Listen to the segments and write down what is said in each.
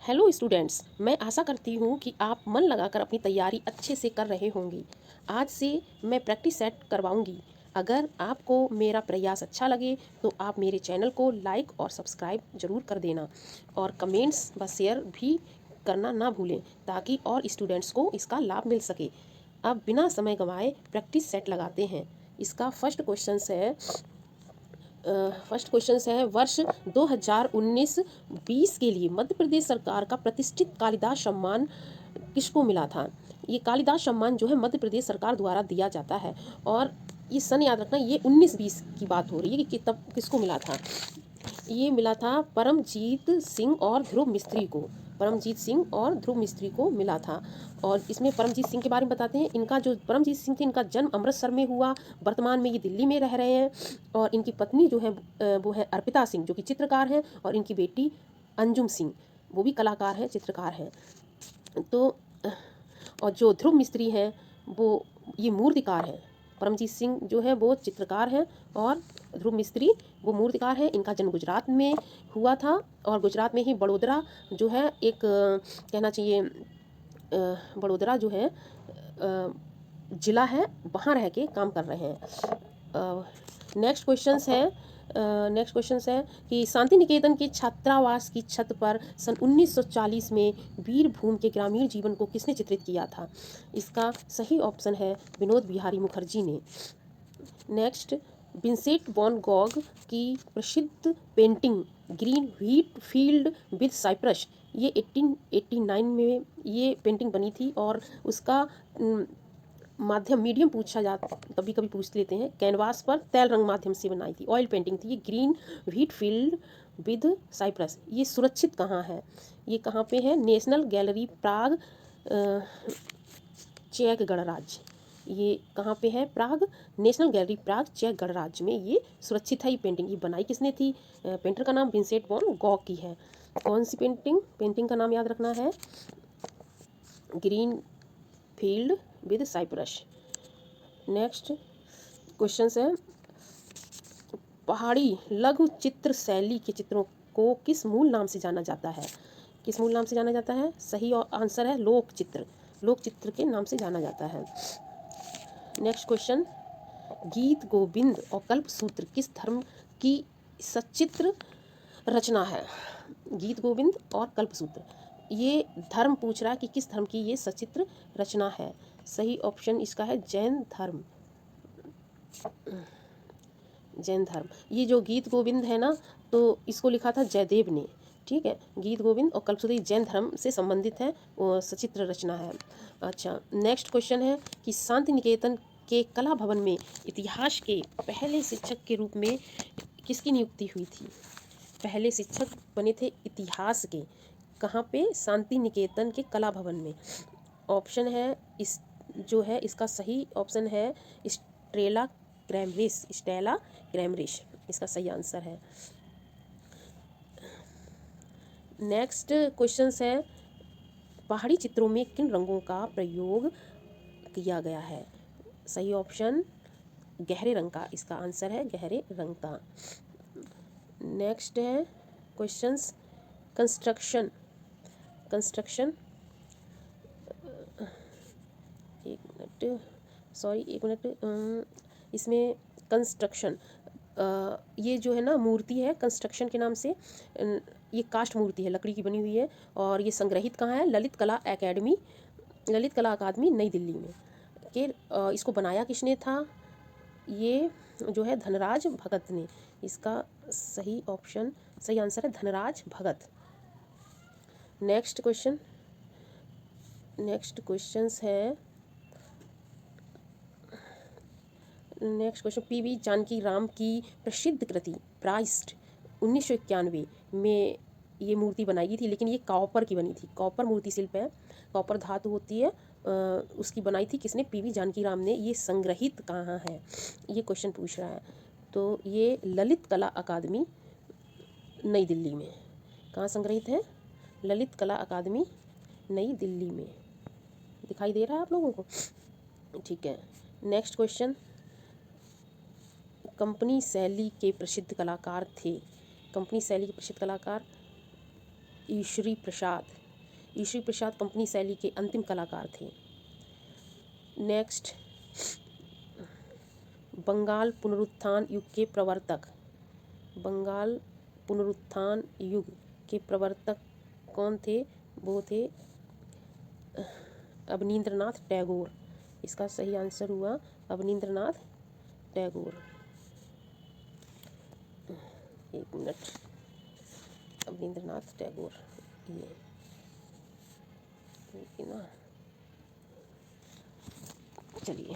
Hello students, मैं आशा करती हूँ कि आप मन लगाकर अपनी तैयारी अच्छे से कर रहे होंगे। आज से मैं प्रैक्टिस सेट करवाऊँगी। अगर आपको मेरा प्रयास अच्छा लगे तो आप मेरे चैनल को लाइक और सब्सक्राइब ज़रूर कर देना और कमेंट्स व शेयर भी करना ना भूलें ताकि और स्टूडेंट्स को इसका लाभ मिल सके। अब बिना समय गंवाए प्रैक्टिस सेट लगाते हैं। इसका फर्स्ट क्वेश्चन है वर्ष 2019-20 के लिए मध्य प्रदेश सरकार का प्रतिष्ठित कालिदास सम्मान किसको मिला था। ये कालिदास सम्मान जो है मध्य प्रदेश सरकार द्वारा दिया जाता है और ये सन याद रखना, ये 19-20 की बात हो रही है कि तब किसको मिला था। ये मिला था परमजीत सिंह और ध्रुव मिस्त्री को। परमजीत सिंह और ध्रुव मिस्त्री को मिला था। और इसमें परमजीत सिंह के बारे में बताते हैं। इनका जो परमजीत सिंह थे, इनका जन्म अमृतसर में हुआ। वर्तमान में ये दिल्ली में रह रहे हैं और इनकी पत्नी जो है वो है अर्पिता सिंह जो कि चित्रकार हैं, और इनकी बेटी अंजुम सिंह वो भी कलाकार हैं, चित्रकार हैं। तो और जो ध्रुव मिस्त्री हैं वो ये मूर्तिकार हैं। परमजीत सिंह जो है वो चित्रकार हैं और ध्रुव मिस्त्री वो मूर्तिकार हैं। इनका जन्म गुजरात में हुआ था और गुजरात में ही बड़ोदरा जो है एक कहना चाहिए बड़ोदरा जो है ज़िला है, वहाँ रह के काम कर रहे हैं। नेक्स्ट क्वेश्चन है कि शांति निकेतन के छात्रावास की छत पर सन 1940 में वीरभूमि के ग्रामीण जीवन को किसने चित्रित किया था। इसका सही ऑप्शन है विनोद बिहारी मुखर्जी ने। नेक्स्ट, विंसेंट वैन गॉग की प्रसिद्ध painting green wheat field with cypress, ये 1889 में ये पेंटिंग बनी थी और उसका मीडियम पूछा जाता, कभी कभी पूछ लेते हैं। कैनवास पर तैल रंग माध्यम से बनाई थी, ऑयल पेंटिंग थी ये, green wheat field with cypress. ये सुरक्षित कहाँ है, ये कहाँ पे है, नेशनल गैलरी प्राग, चेक गणराज्य। ये कहाँ पे है, प्राग, नेशनल गैलरी प्राग, चेक गणराज्य में ये सुरक्षित है। ये पेंटिंग ये बनाई किसने थी, पेंटर का नाम विंसेंट वैन गॉग की है। कौन सी पेंटिंग का नाम याद रखना है, green field with cypress. Next question है, पहाड़ी लघु चित्र शैली के चित्रों को किस मूल नाम से जाना जाता है। किस मूल नाम से जाना जाता है, सही आंसर है लोक चित्र। लोक चित्र के नाम से जाना जाता है। नेक्स्ट क्वेश्चन, गीत गोविंद और कल्पसूत्र किस धर्म की सचित्र रचना है। गीत गोविंद और कल्पसूत्र ये धर्म पूछ रहा है कि किस धर्म की ये सचित्र रचना है। सही ऑप्शन इसका है जैन धर्म। जैन धर्म। ये जो गीत गोविंद है ना, तो इसको लिखा था जयदेव ने। ठीक है, गीत गोविंद और कल्पसूत्र जैन धर्म से संबंधित है, वो सचित्र रचना है। अच्छा, नेक्स्ट क्वेश्चन है कि शांति निकेतन के कला भवन में इतिहास के पहले शिक्षक के रूप में किसकी नियुक्ति हुई थी। पहले शिक्षक बने थे इतिहास के, कहाँ पे, शांति निकेतन के कला भवन में। ऑप्शन है इस जो है इसका सही ऑप्शन है स्टेला क्रैमरिश, इसका सही आंसर है। नेक्स्ट क्वेश्चन है, पहाड़ी चित्रों में किन रंगों का प्रयोग किया गया है। सही ऑप्शन गहरे रंग का, इसका आंसर है गहरे रंग का। नेक्स्ट है क्वेश्चंस, कंस्ट्रक्शन एक मिनट इसमें कंस्ट्रक्शन ये जो है ना मूर्ति है कंस्ट्रक्शन के नाम से, ये कास्ट मूर्ति है, लकड़ी की बनी हुई है और ये संग्रहित कहाँ है, ललित कला अकादमी नई दिल्ली में के। इसको बनाया किसने था, ये जो है धनराज भगत ने। इसका सही आंसर है Dhanraj Bhagat. Next question, PV Janaki Ram की प्रसिद्ध कृति प्राइस्ट 1991 में ये मूर्ति बनाई गई थी, लेकिन ये कॉपर की बनी थी। कॉपर मूर्ति शिल्प है, कॉपर धातु होती है, उसकी बनाई थी किसने, पीवी जानकी राम ने। ये संग्रहित कहाँ है, ये क्वेश्चन पूछ रहा है। तो ये ललित कला अकादमी नई दिल्ली में। कहाँ संग्रहित है, ललित कला अकादमी नई दिल्ली में। दिखाई दे रहा है आप लोगों को, ठीक है। नेक्स्ट क्वेश्चन, कंपनी शैली के प्रसिद्ध कलाकार थे। कंपनी शैली के प्रसिद्ध कलाकार ईश्वरी प्रसाद। ईश्वरी प्रसाद कंपनी शैली के अंतिम कलाकार थे। नेक्स्ट, बंगाल पुनरुत्थान युग के प्रवर्तक। बंगाल पुनरुत्थान युग के प्रवर्तक कौन थे? वो थे अवनींद्रनाथ टैगोर। इसका सही आंसर हुआ अवनींद्रनाथ टैगोर। एक मिनट, अवनींद्रनाथ टैगोर, ये ना। चलिए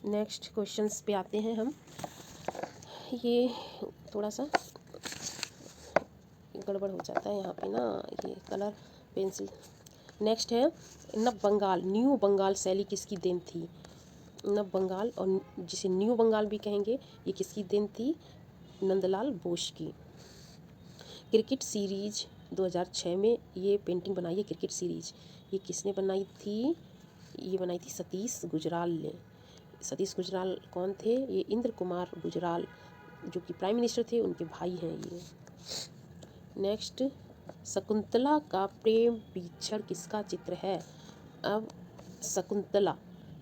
नेक्स्ट क्वेश्चंस पे आते हैं हम। ये थोड़ा सा गड़बड़ हो जाता है यहाँ पे ना, ये कलर पेंसिल। नेक्स्ट है नव बंगाल, न्यू बंगाल शैली किसकी देन थी? नव बंगाल, और जिसे न्यू बंगाल भी कहेंगे, ये किसकी देन थी? नंदलाल बोस की। क्रिकेट सीरीज 2006 में ये पेंटिंग बनाई है। क्रिकेट सीरीज ये किसने बनाई थी? ये बनाई थी सतीश गुजराल ने। सतीश गुजराल कौन थे? ये इंद्र कुमार गुजराल जो कि प्राइम मिनिस्टर थे, उनके भाई हैं ये। नेक्स्ट, शकुंतला का प्रेम पीछड़ किसका चित्र है? अब शकुंतला,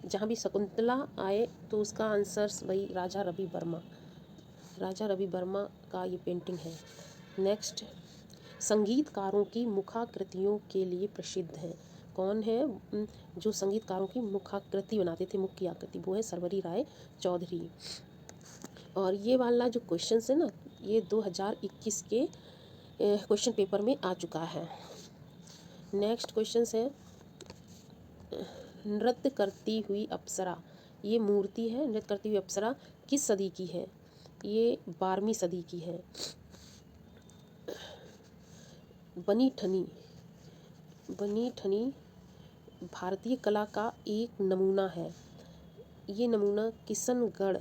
जहाँ भी शकुंतला आए तो उसका आंसर वही राजा रवि वर्मा। राजा रवि वर्मा का ये पेंटिंग है। नेक्स्ट, संगीतकारों की मुखाकृतियों के लिए प्रसिद्ध है। कौन है जो संगीतकारों की मुखाकृति बनाते थे, मुख्य आकृति? वो है सर्वरी राय चौधरी। और ये वाला जो क्वेश्चन है ना, ये 2021 के क्वेश्चन पेपर में आ चुका है। नेक्स्ट क्वेश्चन है नृत्य करती हुई अप्सरा। ये मूर्ति है नृत्य करती हुई अप्सरा किस सदी की है? ये 12वीं सदी की है। बनी ठनी, बनी ठनी भारतीय कला का एक नमूना है। ये नमूना किशनगढ़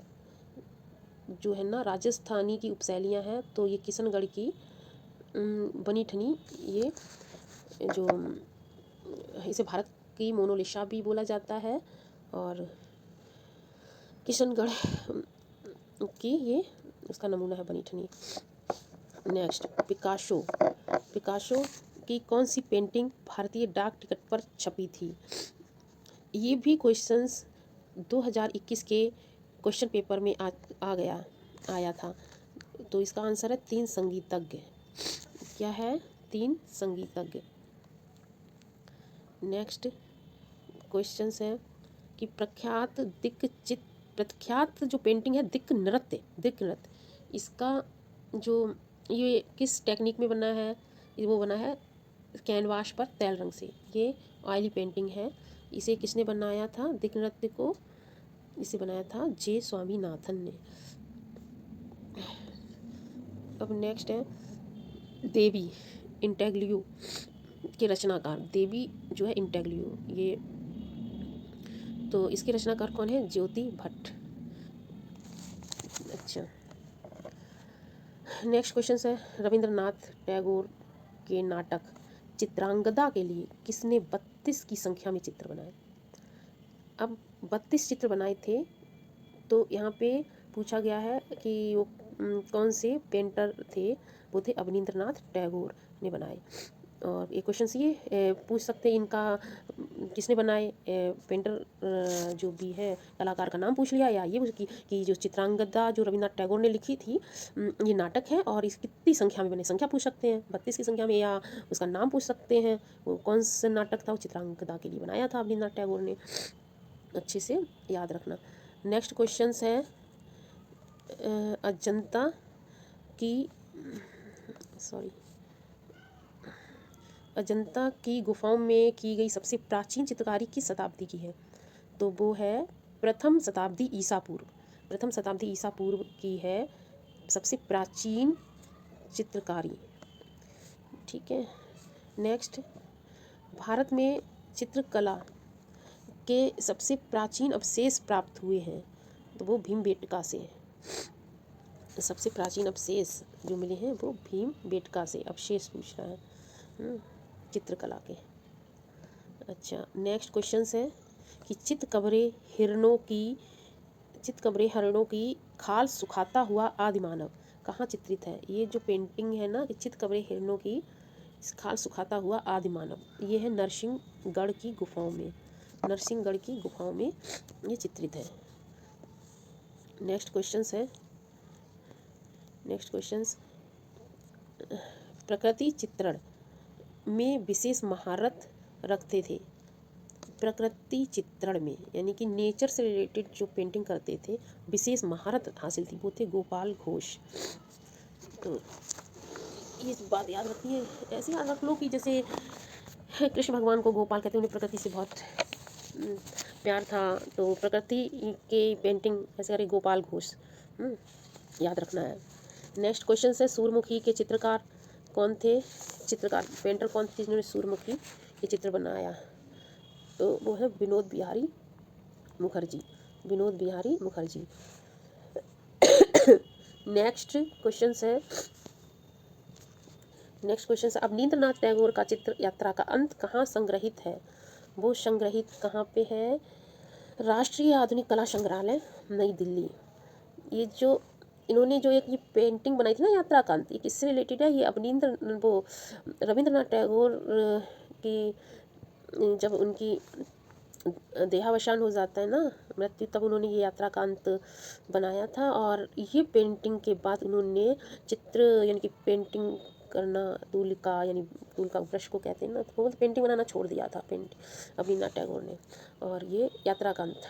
जो है ना, राजस्थानी की उपशैलियाँ हैं, तो ये किशनगढ़ की बनी ठनी, ये जो इसे भारत की मोनालिसा भी बोला जाता है, और किशनगढ़ की ये उसका नमूना है बनी ठनी। Next, Picasso. पिकासो की कौन सी पेंटिंग भारतीय डाक टिकट पर छपी थी? ये भी क्वेश्चंस 2021 के क्वेश्चन पेपर में आया था। तो इसका आंसर है 3 संगीतज्ञ। क्या है? 3 संगीतज्ञ। नेक्स्ट क्वेश्चन है कि प्रख्यात जो पेंटिंग है दिक् नृत्य, इसका जो ये किस टेक्निक में बना है? वो बना है कैनवास पर तैल रंग से। ये ऑयली पेंटिंग है। इसे किसने बनाया था? दिक् नृत्य को इसे बनाया था जे स्वामीनाथन ने। अब नेक्स्ट है देवी इंटेग्लियो के रचनाकार। देवी जो है इंटेग्लियो, ये तो इसके रचनाकार कौन है? ज्योति भट्ट। अच्छा, नेक्स्ट क्वेश्चन है रविंद्रनाथ टैगोर के नाटक चित्रांगदा के लिए किसने 32 की संख्या में चित्र बनाए? अब 32 चित्र बनाए थे, तो यहाँ पे पूछा गया है कि वो कौन से पेंटर थे? वो थे अवनींद्रनाथ टैगोर ने बनाए। और ये क्वेश्चन ये पूछ सकते हैं इनका किसने बनाए, पेंटर जो भी है कलाकार का नाम पूछ लिया, या ये कि जो चित्रांगदा जो रविंद्रनाथ टैगोर ने लिखी थी, ये नाटक है और इस कितनी संख्या में बने, संख्या पूछ सकते हैं 32 की संख्या में, या उसका नाम पूछ सकते हैं वो कौन सा नाटक था, वो चित्रांगदा के लिए बनाया था रविंद्रनाथ टैगोर ने। अच्छे से याद रखना। नेक्स्ट क्वेश्चन है अजंता की गुफाओं में की गई सबसे प्राचीन चित्रकारी किस शताब्दी की है? तो वो है प्रथम शताब्दी ईसा पूर्व। प्रथम शताब्दी ईसा पूर्व की है सबसे प्राचीन चित्रकारी। ठीक है। नेक्स्ट, भारत में चित्रकला के सबसे प्राचीन अवशेष प्राप्त हुए हैं, तो वो भीमबेटका से है। सबसे प्राचीन अवशेष जो मिले हैं वो भीमबेटका से अवशेष पूछ रहा है चित्रकला के। अच्छा, नेक्स्ट क्वेश्चन है कि चितकबरे हरणों की खाल सुखाता हुआ आदिमानव कहाँ चित्रित है? ये जो पेंटिंग है ना कि चितकबरे हिरणों की खाल सुखाता हुआ आदि मानव, ये है नरसिंहगढ़ की गुफाओं में, नरसिंहगढ़ की गुफाओं में ये चित्रित है। नेक्स्ट क्वेश्चंस है, नेक्स्ट क्वेश्चंस, प्रकृति चित्रण में विशेष महारत रखते थे। प्रकृति चित्रण में यानी कि नेचर से रिलेटेड जो पेंटिंग करते थे, विशेष महारत हासिल थी, वो थे गोपाल घोष। तो ये बात याद रखनी है, ऐसे याद रख लो कि जैसे कृष्ण भगवान को गोपाल कहते हैं, उन्हें प्रकृति से बहुत प्यार था, तो प्रकृति के पेंटिंग ऐसे करे गोपाल घोष, याद रखना है। नेक्स्ट क्वेश्चन है, सूर्यमुखी के चित्रकार कौन थे? चित्रकार पेंटर कौन थे जिन्होंने सूर्यमुखी ये चित्र बनाया? तो वो है विनोद बिहारी मुखर्जी, विनोद बिहारी मुखर्जी। नेक्स्ट क्वेश्चन है, नेक्स्ट क्वेश्चन है, अवनींद्रनाथ टैगोर का चित्र यात्रा का अंत कहाँ संग्रहित है? वो संग्रहित कहाँ पे है? राष्ट्रीय आधुनिक कला संग्रहालय, नई दिल्ली। ये जो इन्होंने जो एक ये पेंटिंग बनाई थी ना यात्रा का अंत, ये किससे रिलेटेड है? ये वो रविंद्रनाथ टैगोर की जब उनकी देहावसान हो जाता है ना, मृत्यु, तब उन्होंने ये यात्रा का अंत बनाया था। और ये पेंटिंग के बाद उन्होंने चित्र यानी कि पेंटिंग करना, टूल का यानी टूल का ब्रश को कहते हैं ना, तो वो पेंटिंग बनाना छोड़ दिया था रविन्द्रनाथ टैगोर ने। और ये यात्रा का अंत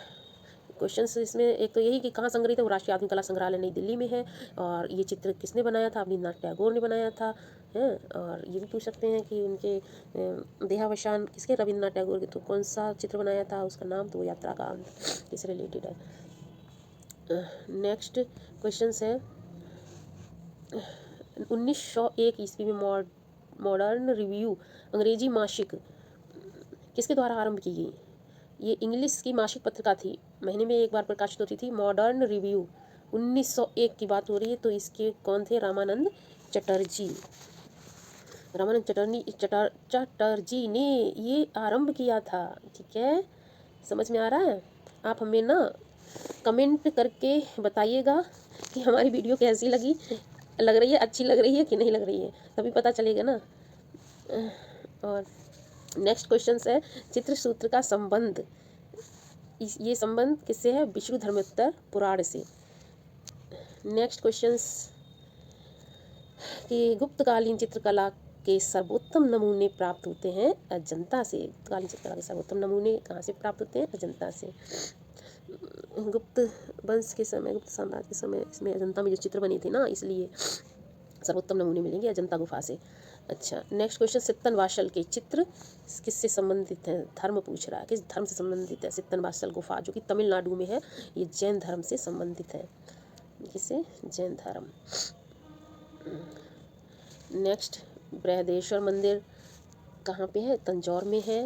क्वेश्चंस इसमें एक तो यही कि कहाँ संग्रहित है, वो राष्ट्रीय आधुनिक कला संग्रहालय नई दिल्ली में है। और ये चित्र किसने बनाया था? रविन्द्रनाथ टैगोर ने बनाया था, है। और ये भी पूछ सकते हैं कि उनके देहावसान किसके? रविन्द्रनाथ टैगोर के। तो कौन सा चित्र बनाया था, उसका नाम? तो यात्रा का अंत इससे रिलेटेड है। नेक्स्ट क्वेश्चन है, 1901 ईस्वी में मॉडर्न रिव्यू अंग्रेजी मासिक किसके द्वारा आरंभ की गई? ये इंग्लिश की मासिक पत्रिका थी, महीने में एक बार प्रकाशित होती थी। मॉडर्न रिव्यू 1901 की बात हो रही है, तो इसके कौन थे? रामानंद चटर्जी। रामानंद चटर्जी ने ये आरंभ किया था। ठीक है, समझ में आ रहा है? आप हमें ना कमेंट करके बताइएगा कि हमारी वीडियो कैसी लग रही है, अच्छी लग रही है कि नहीं लग रही है, तभी पता चलेगा ना। और नेक्स्ट क्वेश्चन है, चित्र सूत्र का संबंध, ये संबंध किससे है? विष्णु धर्मोत्तर पुराण से। नेक्स्ट क्वेश्चंस कि गुप्तकालीन चित्रकला के सर्वोत्तम नमूने प्राप्त होते हैं अजंता से। गुप्तकालीन चित्रकला के सर्वोत्तम नमूने कहाँ से प्राप्त होते हैं? अजंता से। गुप्त वंश के समय, गुप्त साम्राज्य के समय इसमें अजंता में जो चित्र बने थे ना, इसलिए सर्वोत्तम नमूने मिलेंगे अजंता गुफा से। अच्छा, नेक्स्ट क्वेश्चन, सित्तन वासल के चित्र किससे संबंधित है? धर्म पूछ रहा है, किस धर्म से संबंधित है? सित्तन वासल गुफा जो कि तमिलनाडु में है, ये जैन धर्म से संबंधित है। किसे? जैन धर्म। नेक्स्ट, बृहदेश्वर मंदिर कहाँ पे है? तंजौर में है।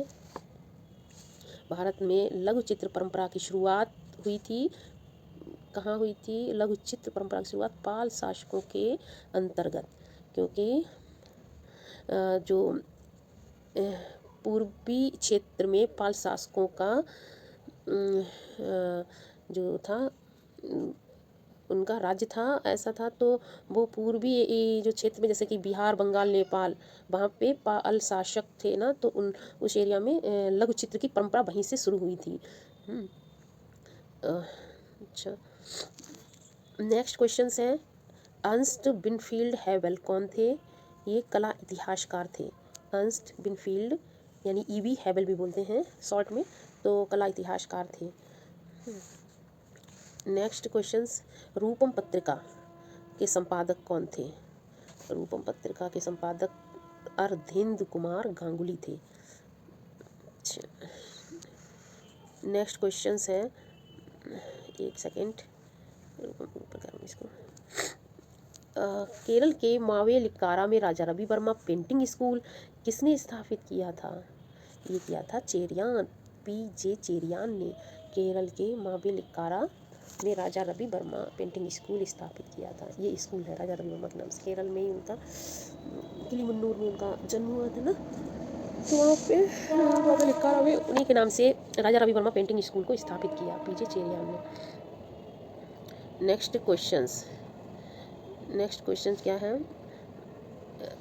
भारत में लघु चित्र परंपरा की शुरुआत हुई थी, कहाँ हुई थी? लघु चित्र परंपरा की शुरुआत पाल शासकों के अंतर्गत, क्योंकि जो पूर्वी क्षेत्र में पाल शासकों का जो था, उनका राज्य था, ऐसा था। तो वो पूर्वी जो क्षेत्र में जैसे कि बिहार, बंगाल, नेपाल, वहाँ पे पाल शासक थे ना, तो उस एरिया में लघु चित्र की परंपरा वहीं से शुरू हुई थी। अच्छा, नेक्स्ट क्वेश्चन है, अर्नस्ट विनफील्ड हैवेल कौन थे? ये कला इतिहासकार थे। अर्नस्ट विनफील्ड यानी ईवी हैवेल भी बोलते हैं शॉर्ट में, तो कला इतिहासकार थे। नेक्स्ट क्वेश्चंस, रूपम पत्रिका के संपादक कौन थे? रूपम पत्रिका के संपादक अरविंद कुमार गांगुली थे। अच्छा, नेक्स्ट क्वेश्चंस है, एक सेकेंड, इसको केरल के मावेलिक्कारा में राजा रवि वर्मा पेंटिंग स्कूल किसने स्थापित किया था? ये किया था चेरियान, पीजे चेरियान ने। केरल के मावेलिक्कारा में राजा रवि वर्मा पेंटिंग स्कूल स्थापित किया था। ये स्कूल है राजा रवि वर्मा के नाम से, केरल में ही उनका किलीमन्नूर में उनका जन्म हुआ था ना, तो वहाँ पे मावेलिक्कारा में उन्हीं के नाम से राजा रवि वर्मा पेंटिंग स्कूल को स्थापित किया, पीजे चेरियान ने। नेक्स्ट क्वेश्चन क्या है,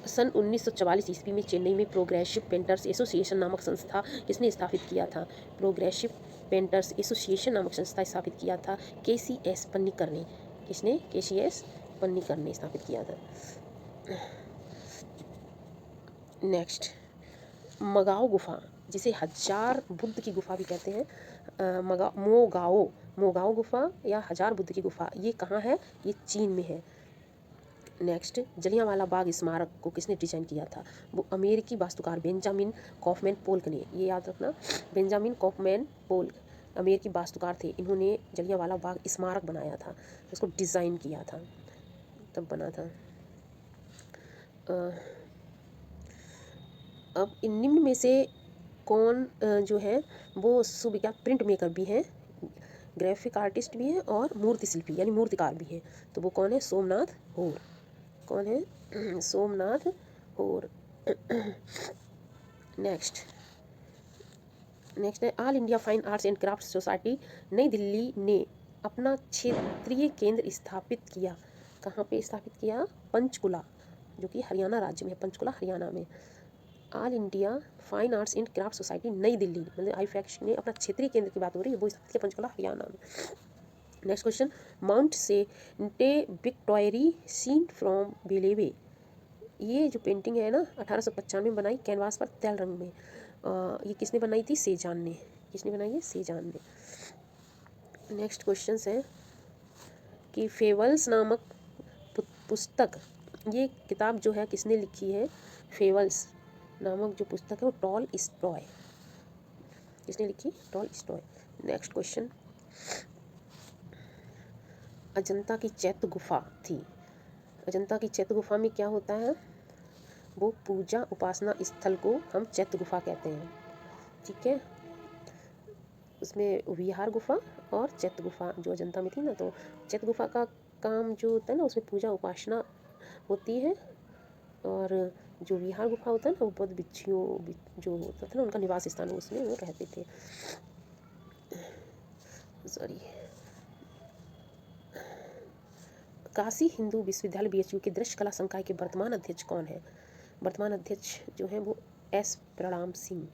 सन 1944 ईस्वी में चेन्नई में प्रोग्रेसिव पेंटर्स एसोसिएशन नामक संस्था किसने स्थापित किया था? प्रोग्रेसिव पेंटर्स एसोसिएशन नामक संस्था स्थापित किया था KCS पन्नीकर ने। किसने? KCS पन्नीकर ने स्थापित किया था। नेक्स्ट, मगाओ गुफा, जिसे हजार बुद्ध की गुफा भी कहते हैं, मोगाओ गुफा या हजार बुद्ध की गुफा, ये कहाँ है? ये चीन में है। नेक्स्ट, जलियांवाला बाग स्मारक को किसने डिजाइन किया था? वो अमेरिकी वास्तुकार बेंजामिन कॉफमैन पोल्क ने। ये याद रखना, बेंजामिन कॉफमैन पोल्क अमेरिकी वास्तुकार थे। इन्होंने जलियांवाला बाग स्मारक बनाया था, इसको डिज़ाइन किया था, तब बना था। अब इन निम्न में से कौन जो है वो सुविख्यात प्रिंट मेकर भी हैं, ग्राफिक आर्टिस्ट भी हैं और मूर्ति शिल्पी यानी मूर्तिकार भी हैं? तो वो कौन है? सोमनाथ होर। कौन है? सोमनाथ होर। नेक्स्ट है all India fine arts and craft society नई दिल्ली ने अपना क्षेत्रीय केंद्र स्थापित किया। कहाँ पे स्थापित किया? पंचकुला, जो कि हरियाणा राज्य में है, पंचकुला हरियाणा में। All India fine arts and craft society नई दिल्ली, मतलब आईफैक्स ने अपना क्षेत्रीय केंद्र की बात हो रही है, वो स्थापित किया पंचकुला हरियाणा में। Next question, Mount Sainte Victoire seen from Bellevue, ये जो पेंटिंग है ना 1895 में बनाई कैनवास पर तेल रंग में, ये किसने बनाई थी? सेजान ने। किसने बनाई है? सेजान ने। नेक्स्ट क्वेश्चन है कि फेवल्स नामक पुस्तक, ये किताब जो है किसने लिखी है? फेवल्स नामक जो पुस्तक है वो टॉलस्टॉय। किसने लिखी? टॉलस्टॉय। नेक्स्ट क्वेश्चन, अजंता की चैत्य गुफा थी, अजंता की चैत्य गुफा में क्या होता है? वो पूजा उपासना स्थल को हम चैत्य गुफा कहते हैं, ठीक है। उसमें विहार गुफा और चैत्य गुफा जो अजंता में थी ना, तो चैत्य गुफा का काम जो होता है ना, उसमें पूजा उपासना होती है, और जो विहार गुफा होता है ना, वो बौद्ध भिक्षुओं जो होता था ना, उनका निवास स्थान, उसमें वो रहते थे। सॉरी, काशी हिंदू विश्वविद्यालय BHU के दृश्य कला संकाय के वर्तमान अध्यक्ष कौन है? वर्तमान अध्यक्ष जो है वो S प्रणाम सिंह।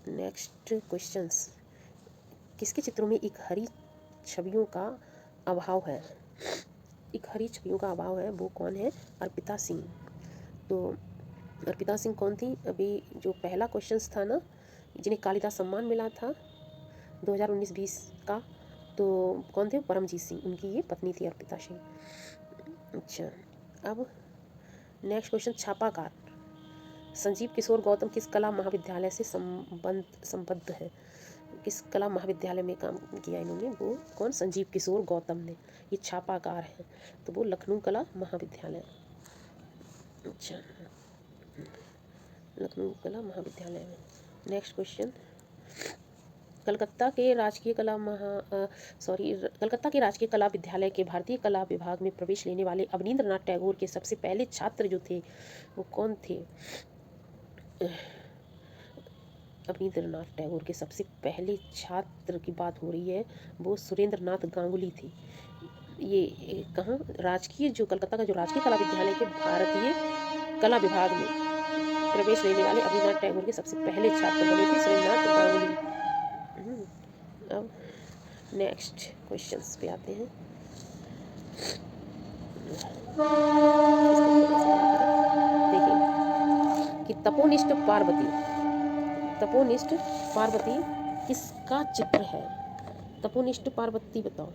नेक्स्ट क्वेश्चंस, किसके चित्रों में एक हरी छवियों का अभाव है? एक हरी छवियों का अभाव है, वो कौन है? अर्पिता सिंह। तो अर्पिता सिंह कौन थी? अभी जो पहला क्वेश्चंस था ना, जिन्हें कालिदास सम्मान मिला था 2019-20 का, तो कौन थे? परमजीत सिंह, उनकी ये पत्नी थी अर्पिता सिंह। अच्छा, अब नेक्स्ट क्वेश्चन, छापाकार संजीव किशोर गौतम किस कला महाविद्यालय से संबद्ध है? किस कला महाविद्यालय में काम किया इन्होंने? वो कौन? संजीव किशोर गौतम ने। ये छापाकार है, तो वो लखनऊ कला महाविद्यालय। अच्छा, लखनऊ कला महाविद्यालय में। नेक्स्ट क्वेश्चन, कलकत्ता के राजकीय कला विद्यालय के भारतीय कला विभाग में प्रवेश लेने वाले अवनींद्रनाथ टैगोर के सबसे पहले छात्र जो थे वो कौन थे? अवनींद्रनाथ टैगोर के सबसे पहले छात्र की बात हो रही है, वो सुरेंद्रनाथ गांगुली थे। ये कहाँ? राजकीय जो कलकत्ता का जो राजकीय कला विद्यालय के भारतीय कला विभाग में प्रवेश लेने वाले अवनींद्रनाथ टैगोर के सबसे पहले छात्र बने थे सुरेंद्रनाथ गांगुली। अब नेक्स्ट क्वेश्चंस पे आते हैं। देखिए कि तपोनिष्ठ पार्वती किसका चित्र है? तपोनिष्ठ पार्वती बताओ।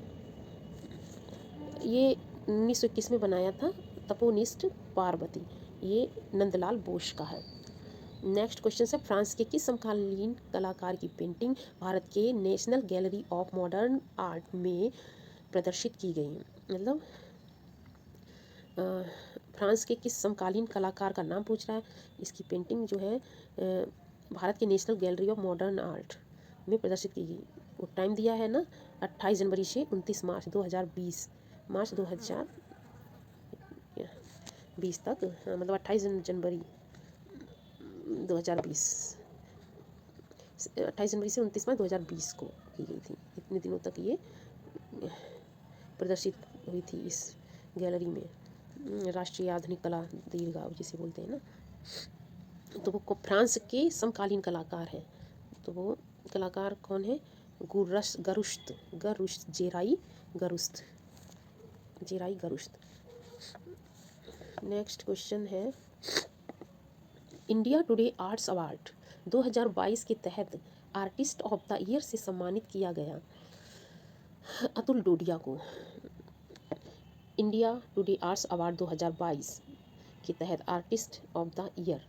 ये 1921 में बनाया था तपोनिष्ठ पार्वती, ये नंदलाल बोस का है। नेक्स्ट क्वेश्चन है, फ्रांस के किस समकालीन कलाकार की पेंटिंग भारत के national gallery of modern art में प्रदर्शित की गई? मतलब फ्रांस के किस समकालीन कलाकार का नाम पूछ रहा है। इसकी पेंटिंग जो है भारत के national gallery of modern art में प्रदर्शित की गई। वो टाइम दिया है ना, 28 जनवरी से 29 मार्च 2020 तक, मतलब 28 जनवरी 2020, 28 जनवरी से 29 मार्च 2020 को की गई थी। इतने दिनों तक ये प्रदर्शित हुई थी इस गैलरी में, राष्ट्रीय आधुनिक कला दीर्घाव जिसे बोलते हैं ना। तो वो फ्रांस के समकालीन कलाकार हैं। तो वो कलाकार कौन है? गरुश्त जेराई गरुश्त। नेक्स्ट क्वेश्चन है, इंडिया टुडे आर्ट्स अवार्ड 2022 के तहत आर्टिस्ट ऑफ द ईयर से सम्मानित किया गया अतुल डोडिया को। इंडिया टुडे आर्ट्स अवार्ड 2022 के तहत आर्टिस्ट ऑफ द ईयर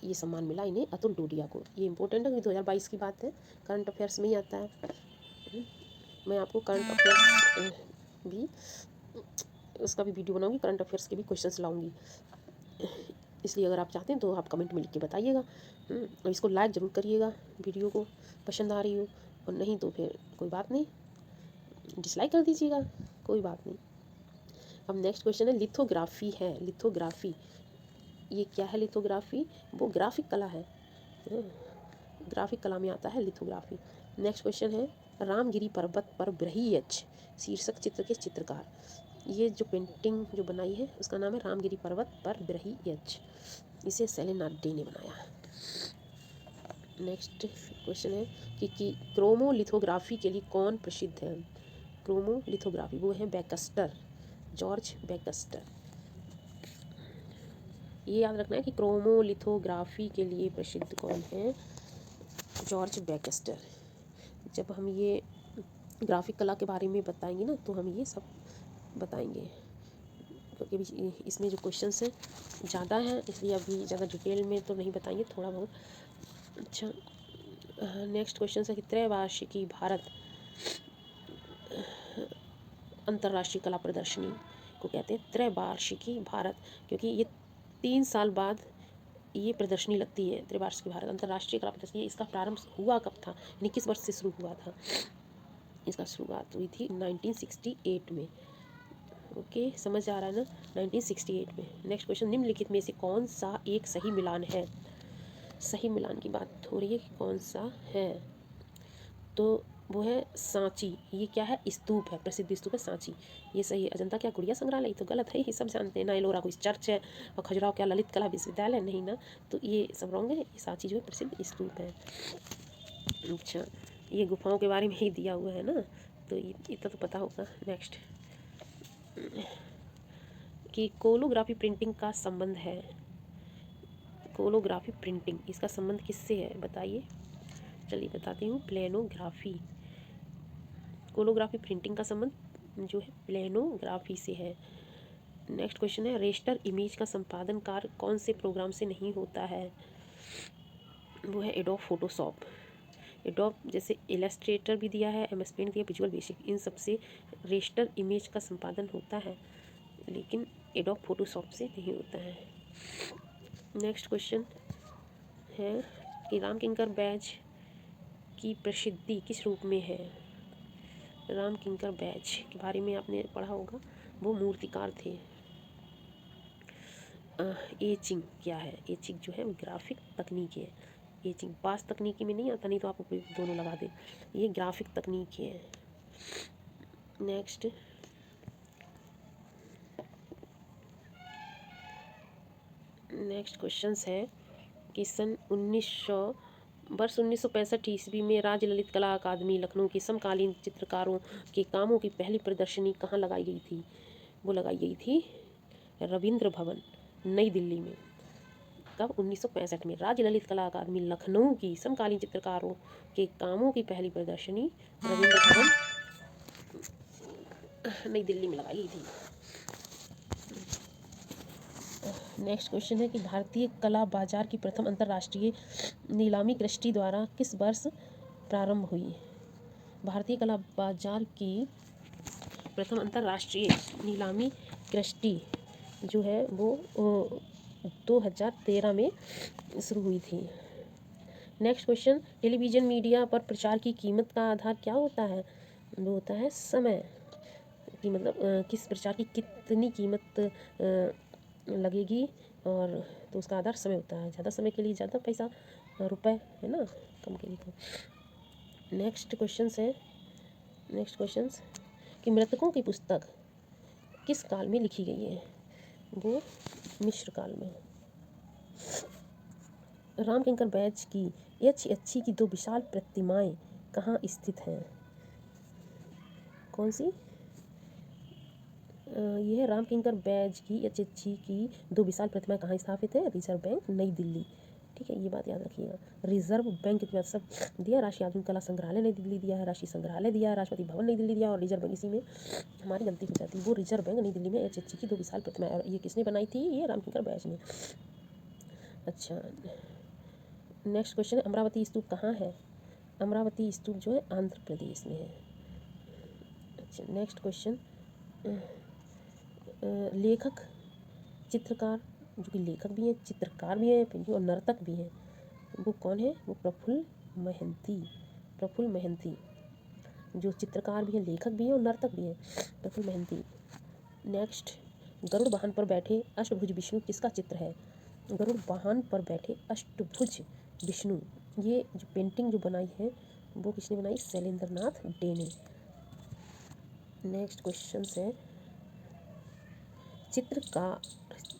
ये सम्मान मिला इन्हें, अतुल डोडिया को। ये इंपॉर्टेंट है, 2022 की बात है, करंट अफेयर्स में ही आता है। मैं आपको करंट अफेयर्स भी उसका भी वीडियो बनाऊंगी, करंट अफेयर्स के भी क्वेश्चंस लाऊंगी, इसलिए अगर आप चाहते हैं तो आप कमेंट में लिख के बताइएगा। और इसको लाइक ज़रूर करिएगा, वीडियो को पसंद आ रही हो, और नहीं तो फिर कोई बात नहीं, डिसलाइक कर दीजिएगा, कोई बात नहीं। अब नेक्स्ट क्वेश्चन है, लिथोग्राफी है। लिथोग्राफी ये क्या है? लिथोग्राफी वो ग्राफिक कला है, ग्राफिक कला में आता है लिथोग्राफी। नेक्स्ट क्वेश्चन है, रामगिरी पर्वत पर ब्रहीयच शीर्षक चित्र के चित्रकार। ये जो पेंटिंग जो बनाई है उसका नाम है रामगिरी पर्वत पर ब्रहीयच, इसे सेलेनार्ड डे ने बनाया है। नेक्स्ट क्वेश्चन है कि क्रोमोलिथोग्राफी के लिए कौन प्रसिद्ध है? क्रोमोलिथोग्राफी वो है बैक्स्टर, जॉर्ज बैक्स्टर। ये याद रखना है कि क्रोमोलिथोग्राफी के लिए प्रसिद्ध कौन है? George Baxter. जब हम ये ग्राफिक कला के बारे में बताएंगे ना तो हम ये सब बताएंगे, क्योंकि इसमें जो क्वेश्चंस हैं ज़्यादा हैं, इसलिए अभी ज़्यादा डिटेल में तो नहीं बताएंगे, थोड़ा बहुत। अच्छा, नेक्स्ट क्वेश्चन है कि त्रैवार्षिकी भारत अंतर्राष्ट्रीय कला प्रदर्शनी को कहते हैं त्रैवार्षिकी भारत, क्योंकि ये 3 साल बाद ये प्रदर्शनी लगती है, त्रैवार्षिक भारत अंतर्राष्ट्रीय कला प्रदर्शनी। इसका प्रारंभ हुआ कब था, यानी किस वर्ष से शुरू हुआ था? इसका शुरुआत हुई थी 1968 में। ओके, समझ आ रहा है ना, 1968 में। नेक्स्ट क्वेश्चन, निम्नलिखित में से कौन सा एक सही मिलान है? सही मिलान की बात हो रही है कि कौन सा है, तो वो है सांची। ये क्या है? स्तूप है, प्रसिद्ध स्तूप है सांची, ये सही है। अजंता क्या गुड़िया संग्रहालय? तो गलत है, ये सब जानते हैं ना। एलोरा कोई चर्च है, और खजुराहो क्या ललित कला विश्वविद्यालय? नहीं ना, तो ये सब रॉन्ग है। ये सांची जो है प्रसिद्ध स्तूप है। अच्छा, ये गुफाओं के बारे में ही दिया हुआ है ना, तो इतना तो पता होगा। नेक्स्ट कि कोलोग्राफी प्रिंटिंग का संबंध है। कोलोग्राफी प्रिंटिंग, इसका संबंध किससे है बताइए? चलिए बताती हूँ, प्लेनोग्राफी। कोलोग्राफी प्रिंटिंग का संबंध जो है प्लेनोग्राफी से है। नेक्स्ट क्वेश्चन है, रेस्टर इमेज का संपादन कार्य कौन से प्रोग्राम से नहीं होता है? वो है एडोब फोटोशॉप। एडोब जैसे इलस्ट्रेटर भी दिया है, एमएस पेंट दिया, विजुअल बेसिक, इन सब से रेस्टर इमेज का संपादन होता है, लेकिन एडोब फोटोशॉप से नहीं होता है। नेक्स्ट क्वेश्चन है कि रामकिंकर बैज की प्रसिद्धि किस रूप में है? रामकिंकर बैज के बारे में आपने पढ़ा होगा, वो मूर्तिकार थे। एचिंग क्या है? एचिंग जो है ग्राफिक तकनीक है। एचिंग पास तकनीकी में नहीं आता, नहीं तो आपको दोनों लगा दे, ये ग्राफिक तकनीक है। नेक्स्ट क्वेश्चन है कि वर्ष 1965 ईस्वी में राज्य ललित कला अकादमी लखनऊ के समकालीन चित्रकारों के कामों की पहली प्रदर्शनी कहाँ लगाई गई थी? वो लगाई गई थी रविंद्र भवन, नई दिल्ली में। कब? 1965 में। राज्य ललित कला अकादमी लखनऊ की समकालीन चित्रकारों के कामों की पहली प्रदर्शनी रविंद्र भवन, नई दिल्ली में लगाई गई थी। नेक्स्ट क्वेश्चन है कि भारतीय कला बाजार की प्रथम अंतर्राष्ट्रीय नीलामी क्रिस्टी द्वारा किस वर्ष प्रारंभ हुई? भारतीय कला बाजार की प्रथम अंतर्राष्ट्रीय नीलामी क्रिस्टी जो है वो 2013 में शुरू हुई थी। नेक्स्ट क्वेश्चन, टेलीविज़न मीडिया पर प्रचार की कीमत का आधार क्या होता है? वो होता है समय की, मतलब किस प्रचार की कितनी कीमत लगेगी, और तो उसका आधार समय होता है। ज़्यादा समय के लिए ज़्यादा पैसा, रुपए, है ना, कम के लिए कम। नेक्स्ट क्वेश्चन है नेक्स्ट क्वेश्चन कि मृतकों की पुस्तक किस काल में लिखी गई है? वो मिस्र काल में। रामकिंकर बैज की अच्छी की 2 विशाल प्रतिमाएं कहाँ स्थित हैं? कौन सी? ये है रामकिंकर बैज की अच्छी की 2 विशाल प्रतिमाएं कहाँ स्थापित है? रिजर्व बैंक, नई दिल्ली। ठीक है, ये बात याद रखिएगा। रिजर्व बैंक के सब दिया, राष्ट्रीय आधुनिक कला संग्रहालय नई दिल्ली दिया है, राष्ट्रीय संग्रहालय दिया है, राष्ट्रपति भवन नई दिल्ली दिया, और रिजर्व बैंक इसी में हमारी गलती हो जाती है। वो रिजर्व बैंक नई दिल्ली में अच्छी की 2 विशाल प्रतिमाएं, और ये किसने बनाई थी? ये रामकिंकर बैज ने। अच्छा, नेक्स्ट क्वेश्चन है अमरावती स्तूप कहाँ है? अमरावती स्तूप जो है आंध्र प्रदेश में है। अच्छा, नेक्स्ट क्वेश्चन लेखक चित्रकार, जो कि लेखक भी हैं, चित्रकार भी हैं, पेंटिंग और नर्तक भी हैं, वो कौन है? वो प्रफुल्ल महंती। प्रफुल्ल महंती जो चित्रकार भी हैं, लेखक भी हैं और नर्तक भी हैं, प्रफुल्ल महंती। नेक्स्ट, गरुड़ वाहन पर बैठे अष्टभुज विष्णु किसका चित्र है? गरुड़ वाहन पर बैठे अष्टभुज विष्णु, ये जो पेंटिंग जो बनाई है वो किसने बनाई? शैलेंद्र नाथ डे ने। नेक्स्ट क्वेश्चन है चित्रकार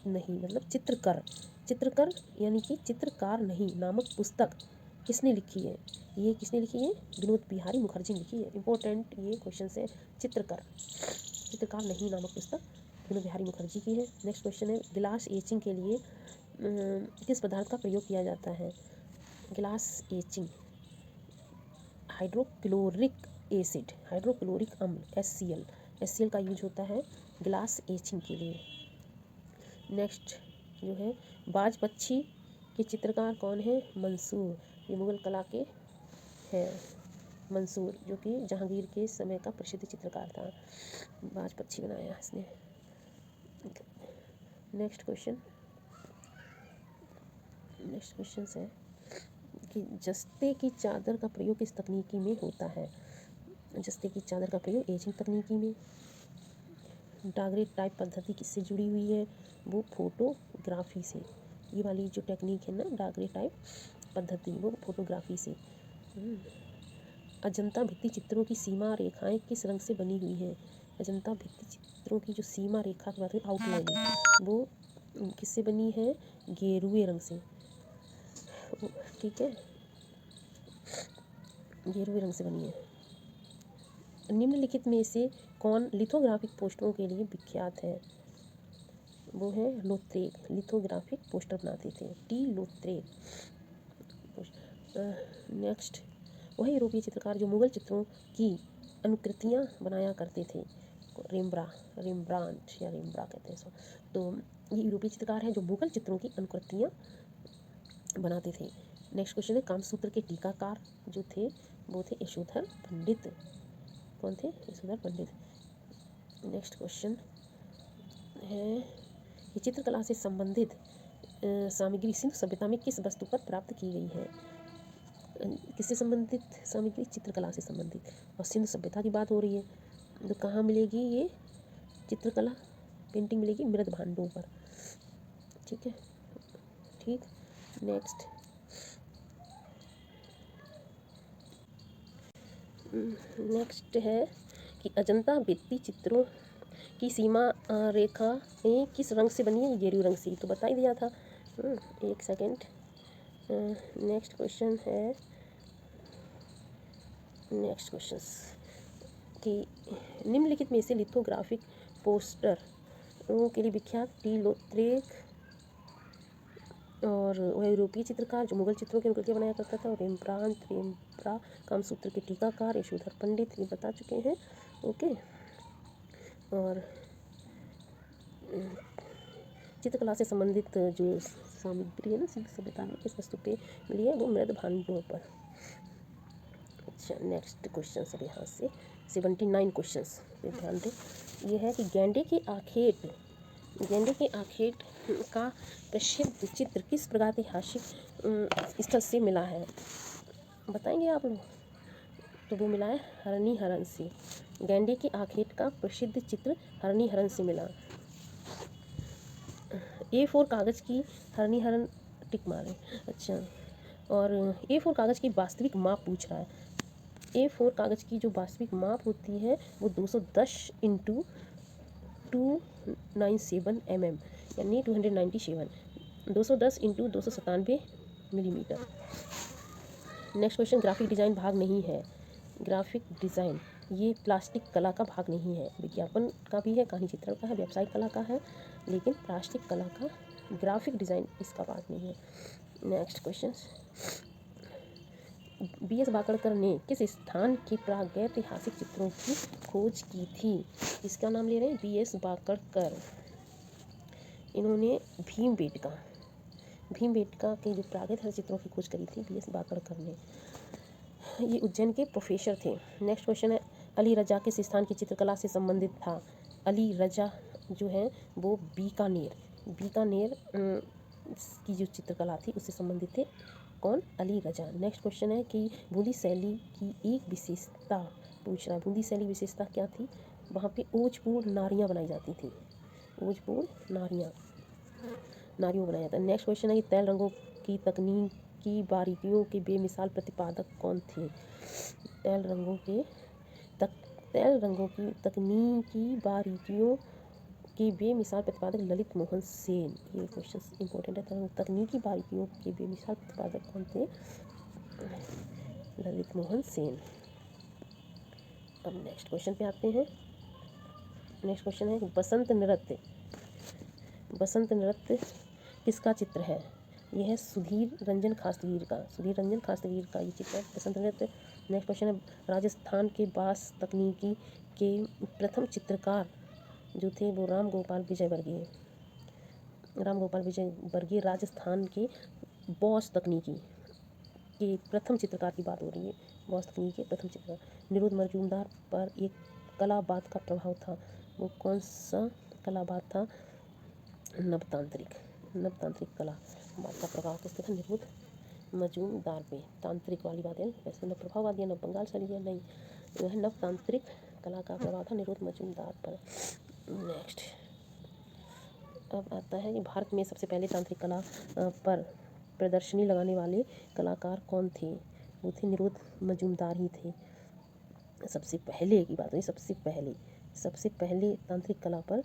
नहीं मतलब चित्रकर, चित्रकर यानी कि चित्रकार नहीं नामक पुस्तक किसने लिखी है? ये किसने लिखी है? विनोद बिहारी मुखर्जी ने लिखी है। इंपॉर्टेंट ये क्वेश्चन है। चित्रकर, चित्रकार नहीं नामक पुस्तक विनोद बिहारी मुखर्जी की है। नेक्स्ट क्वेश्चन है गिलास एचिंग के लिए किस पदार्थ का प्रयोग किया जाता है? गिलास एचिंग हाइड्रोक्लोरिक एसिड, हाइड्रोक्लोरिक अम्ल HCl का यूज होता है गिलास एचिंग के लिए। नेक्स्ट जो है बाज पक्षी के चित्रकार कौन है? मंसूर, ये मुगल कला के हैं। मंसूर जो कि जहांगीर के समय का प्रसिद्ध चित्रकार था, बाज पक्षी बनाया इसने। नेक्स्ट क्वेश्चन है कि जस्ते की चादर का प्रयोग किस तकनीकी में होता है? जस्ते की चादर का प्रयोग एचिंग तकनीकी में। डागरेट टाइप पद्धति किससे जुड़ी हुई है? वो फोटोग्राफी से। ये वाली जो टेक्निक है ना डागरेट टाइप पद्धति, वो फोटोग्राफी से। अजंता भित्ति चित्रों की सीमा रेखाएं किस रंग से बनी हुई हैं? अजंता भित्ति चित्रों की जो सीमा रेखा की बात है आउटलाइन, वो किससे बनी है? गेरुए रंग से। ठीक है, गेरुए रंग से बनी है। निम्नलिखित में से कौन लिथोग्राफिक पोस्टरों के लिए विख्यात है? वो है लोथ्रेक, लिथोग्राफिक पोस्टर बनाते थे, टी लोथ्रेक। नेक्स्ट, वह यूरोपीय चित्रकार जो मुगल चित्रों की अनुकृतियाँ बनाया करते थे, रेम्ब्रांट या रेम्ब्रा कहते हैं इसको। तो ये यूरोपीय चित्रकार हैं जो मुगल चित्रों की अनुकृतियाँ बनाते थे। नेक्स्ट क्वेश्चन है कामसूत्र के टीकाकार जो थे वो थे यशोधर पंडित। कौन थे? यशोधर पंडित। नेक्स्ट क्वेश्चन है कि चित्रकला से संबंधित सामग्री सिंधु सभ्यता में किस वस्तु पर प्राप्त की गई है? किससे संबंधित सामग्री? चित्रकला से संबंधित। और सिंधु सभ्यता की बात हो रही है तो कहाँ मिलेगी ये चित्रकला पेंटिंग? मिलेगी मृद भांडों पर। ठीक है, ठीक। नेक्स्ट है कि अजंता भित्ति चित्रों की सीमा रेखा किस रंग से बनी है? गेरू रंग से, तो बता ही दिया था। एक सेकेंड। नेक्स्ट क्वेश्चन है कि निम्नलिखित में से लिथोग्राफिक पोस्टर के लिए विख्यात टी लोथ्रेक और वह यूरोपीय चित्रकार जो मुगल चित्रों की अनुकृतियाँ बनाया करता था, और रेम्ब्रा कामसूत्र के टीकाकार यशोधर पंडित, ये बता चुके हैं। ओके, और चित्रकला से संबंधित जो सामग्री है ना सिंधु सभ्यता में किस वस्तु पे मिली है? वो मृद भांडों पर। अच्छा, नेक्स्ट क्वेश्चन अब यहाँ से 79 क्वेश्चन पे ध्यान दें। ये है कि गेंडे के आखेट का प्रसिद्ध चित्र किस प्रागैतिहासिक स्थल से मिला है? बताएंगे आप लोग? तो वो मिला है हरणी हरण से। गेंडे के आखेट का प्रसिद्ध चित्र हरणी हरण से मिला। A4 कागज़ की हरणी हरण टिक मारे। अच्छा, और A4 कागज़ की वास्तविक माप पूछ रहा है। A4 कागज़ की जो वास्तविक माप होती है वो 210 इंटू 297 mm यानी 297, 210 into 297 millimetre. Next question, graphic design भाग नहीं है। ग्राफिक डिज़ाइन ये प्लास्टिक कला का भाग नहीं है। विज्ञापन का भी है, कहानी चित्रण का है, व्यावसायिक कला का है, लेकिन प्लास्टिक कला का ग्राफिक डिज़ाइन इसका भाग नहीं है। Next question, B.S. बाकड़कर ने किस स्थान के प्रागैतिहासिक चित्रों की खोज की थी? इसका नाम ले रहे हैं B.S. बाकड़कर। इन्होंने भीमबेटका के जो प्रागैतिहासिक चित्रों की खोज करी थी B.S. बाकड़कर ने। ये उज्जैन के प्रोफेसर थे। नेक्स्ट क्वेश्चन है, अली रजा किस स्थान की चित्रकला से संबंधित था? अली रजा जो है वो बीकानेर की जो चित्रकला थी उससे संबंधित थे। कौन? अली रजा। नेक्स्ट क्वेश्चन है कि बूंदी शैली की एक विशेषता पूछ रहा है। बूंदी शैली विशेषता क्या थी? वहाँ पे ओजपूर्ण नारियाँ बनाई जाती थी। ओजपूर्ण नारियों बनाया जाता है। नेक्स्ट क्वेश्चन है कि तैल रंगों की तकनीकी बारीकियों के बेमिसाल प्रतिपादक कौन थे? तैल रंगों की तकनीकी बारीकियों के बेमिसाल प्रतिपादक ललित मोहन सेन। ये क्वेश्चन इंपॉर्टेंट है। तकनीकी बारीकियों के बेमिसाल प्रतिपादक कौन थे? ललित मोहन सेन। अब नेक्स्ट क्वेश्चन पे आते हैं। नेक्स्ट क्वेश्चन है बसंत नृत्य किसका चित्र है? यह है सुधीर रंजन खास्तगीर का ये चित्र है, बसंत नृत्य। नेक्स्ट क्वेश्चन है राजस्थान के बाँस तकनीकी के प्रथम चित्रकार जो थे वो राम गोपाल विजय वर्गीय राजस्थान के बॉस तकनीकी के प्रथम चित्रकार की बात हो रही है। बॉस तकनीकी के प्रथम चित्रकार। निरुद्ध मजूमदार पर एक कलाबाद का प्रभाव था। वो कौन सा कलाबाद था? नवतांत्रिक कला बात का प्रभाव किसका था? निरुद्ध मजूमदार पे। तांत्रिक वाली बात है, वैसे न प्रभाववादी न बंगाल शैली है, नहीं, वह नवतांत्रिक कला का प्रभाव था निरुद्ध मजूमदार पर। नेक्स्ट अब आता है कि भारत में सबसे पहले तांत्रिक कला पर प्रदर्शनी लगाने वाले कलाकार कौन थे? वो थे निरुद्ध मजूमदार ही थे। सबसे पहले की बात हुई, सबसे पहले तांत्रिक कला पर